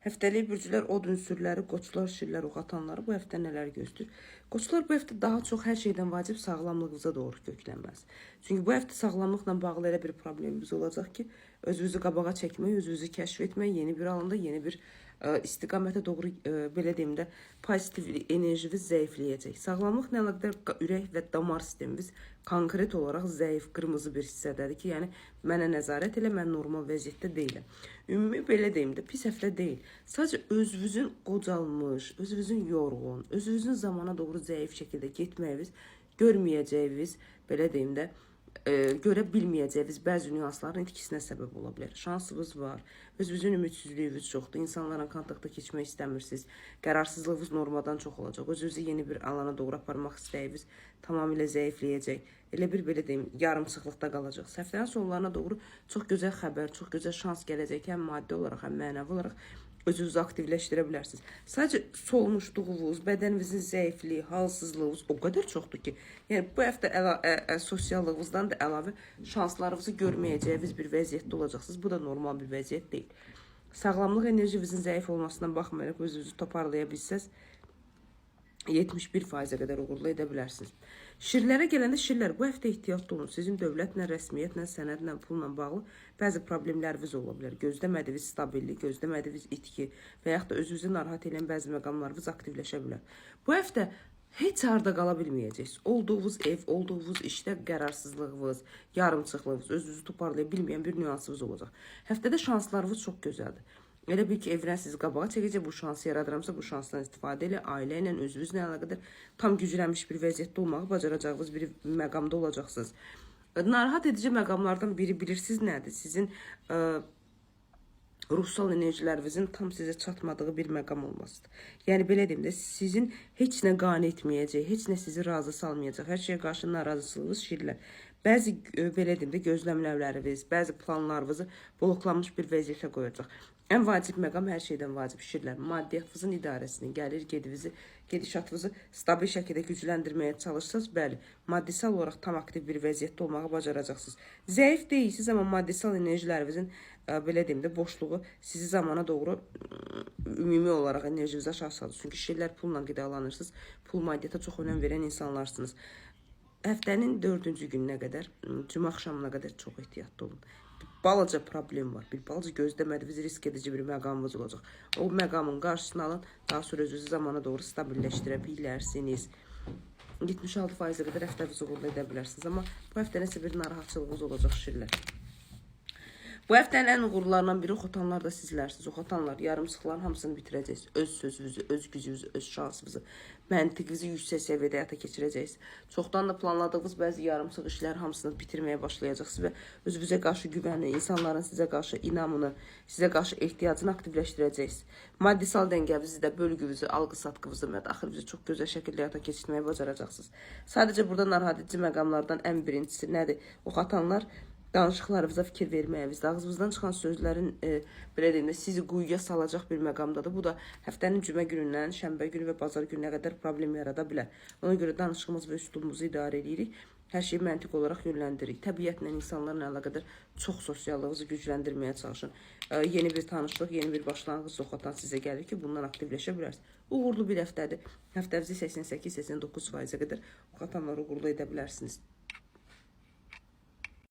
Həftəlik bürclər, od ünsürləri, qoçlar, şirlər, oxatanları bu həftə nələr gözləyir? Qoçlar bu həftə daha çox hər şeydən vacib sağlamlığınıza doğru köklənməz. Çünki bu həftə sağlamlıqla bağlı elə bir problemimiz olacaq ki, özünüzü qabağa çəkmək, özünüzü kəşf etmək, yeni bir alanda, yeni bir istiqamətə doğru, belə deyim də, pozitiv enerjiniz zəifləyəcək. Sağlamlıqla əlaqədar ürək və damar sistemimiz konkret olaraq zəif, qırmızı bir hissədədir ki, yəni mənə nəzarət elə, mən normal vəziyyətdə deyiləm. Ümumi belə deyim də, pis həftə deyil. Sadəcə özünüzün qocalmış, özünüzün yorğun, özünüzün zamana doğru zəif şəkildə getməyiniz, görməyəcəyiniz, belə deyim də, görə bilməyəcəyiniz bəzi nüansların itkisinə səbəb ola bilər. Şansınız var, özünüzün ümidsizliyiniz çoxdur, insanlarla kontakta keçmək istəmirsiniz, qərarsızlığınız normadan çox olacaq, özünüzü yeni bir alana doğru aparmaq istəyiniz tamamilə zəifləyəcək. Elə bir, belə deyim, yarımçıqlıqda qalacaq. Həftənin sonlarına doğru çox gözəl xəbər, çox gözəl şans gələcək, həm maddi olaraq, həm mənəvi olaraq özünüzü aktivləşdirə bilərsiniz. Sadəcə solmuşluğunuz, bədəninizin zəifliyi, halsızlığınız o qədər çoxdur ki, yəni bu həftə sosiallığınızdan da əlavə şanslarınızı görməyəcəyiniz bir vəziyyətdə olacaqsınız. Bu da normal bir vəziyyət deyil. Sağlamlıq enerjinizin zəif olmasından baxmayaraq özünüzü toparlaya bilsəz, 71%-ə qədər uğurlu edə bilərsiniz. Şirlərə gələndə şirlər bu həftə ehtiyatlı olun. Sizin dövlətlə, rəsmiyyətlə, sənədlə, pulla bağlı bəzi problemləriniz ola bilər. Gözləmədiyiniz stabillik, gözləmədiyiniz itki və yaxud da özünüzü narahat edən bəzi məqamlarınız aktivləşə bilər. Bu həftə heç harda qala bilməyəcəksiniz. Olduğunuz ev, olduğunuz işdə qərarsızlığınız, yarımçıqlığınız, özünüzü toparlaya bilməyən bir nüansınız olacaq. Həftədə şanslarınız çox gözəldir. Elə bil ki, evren sizi qabağa çəkəcək, bu şansı yaradıramsa, bu şansdan istifadə ilə, ailə ilə, özünüzlə əlaqədar tam güclənmiş bir vəziyyətdə olmağı bacaracağınız bir məqamda olacaqsınız. Narahat edici məqamlardan biri bilirsiniz nədir? Sizin ruhsal enerjilərinizin tam sizə çatmadığı bir məqam olmasıdır. Yəni, belə deyim də, sizin heç nə qane etməyəcək, heç nə sizi razı salmayacaq, hər şeyə qarşı narazısınız şirlər. Bəzi, belə deyim də, gözləmləriniz, bəzi planlarınızı bloklanmış bir vəziyyətə qoyacaq. Ən vacib məqam hər şeydən vacib şirlər. Maddiyyatınızın idarəsini, gəlir gedişatınızı stabil şəkildə gücləndirməyə çalışsanız, bəli, maddisal olaraq tam aktiv bir vəziyyətdə olmağı bacaracaqsınız. Zəif deyilsiniz, amma maddisal enerjilərinizin, belə deyim də, boşluğu sizi zamana doğru ümumi olaraq enerjinizi aşağı salır. Çünki şirlər pulla qidalanırsınız, pul maddiyyata çox önəm verən insanlarsınız. Həftənin 4-cü gününə qədər, cümə axşamına qədər çox ehtiyatlı olun. Balaca problem var, bir balaca gözləmədiyiniz risk edici bir məqamınız olacaq. O məqamın qarşısını alın, daha sonra özünüzü zamana doğru stabilləşdirə bilərsiniz. 76%-ə qədər həftənizi uğurlu edə bilərsiniz, amma bu həftə nəsə bir narahatçılığınız olacaq şirlər. Bu həftənin ən uğurlarından biri oxatanlar da sizlərsiniz. Oxatanlar, yarımçıqların hamısını bitirəcəksiniz. Öz sözünüzü, öz gücünüzü, öz şansınızı, məntiqinizi yüksək səviyyədə həyata keçirəcəksiniz. Çoxdan da planladığınız bəzi yarımçıq işlər hamısını bitirməyə başlayacaqsınız və özünüzə qarşı güvəni, insanların sizə qarşı inamını, sizə qarşı ehtiyacını aktivləşdirəcəksiniz. Maddisal dəngənizi də, bölgünüzü, alqı-satqınızı və daxilinizi çox gözəl şəkildə həyata keçirməyə bacaracaqsınız. Sadəcə burada narahat edici məqamlardan ən birincisi nədir? Oxatanlar, danışıqlarınıza fikir verməyiniz, ağzınızdan çıxan sözlərin, belə deyim də, sizi quyuya salacaq bir məqamdadır. Bu da həftənin cümə günündən şənbə günü və bazar gününə qədər problem yarada bilər. Ona görə danışığımız və üslubumuzu idarə edirik. Hər şeyi məntiq olaraq yönləndiririk. Təbiətlə, insanlarla əlaqədar çox sosiallığınızı gücləndirməyə çalışın. Yeni bir tanışlıq, yeni bir başlanğıc oxatan sizə gəlir ki, bundan aktivləşə bilərsiniz. Uğurlu bir həftədir. Həftənizi 88-89%-ə qədər oxatanlar uğurlu edə bilərsiniz.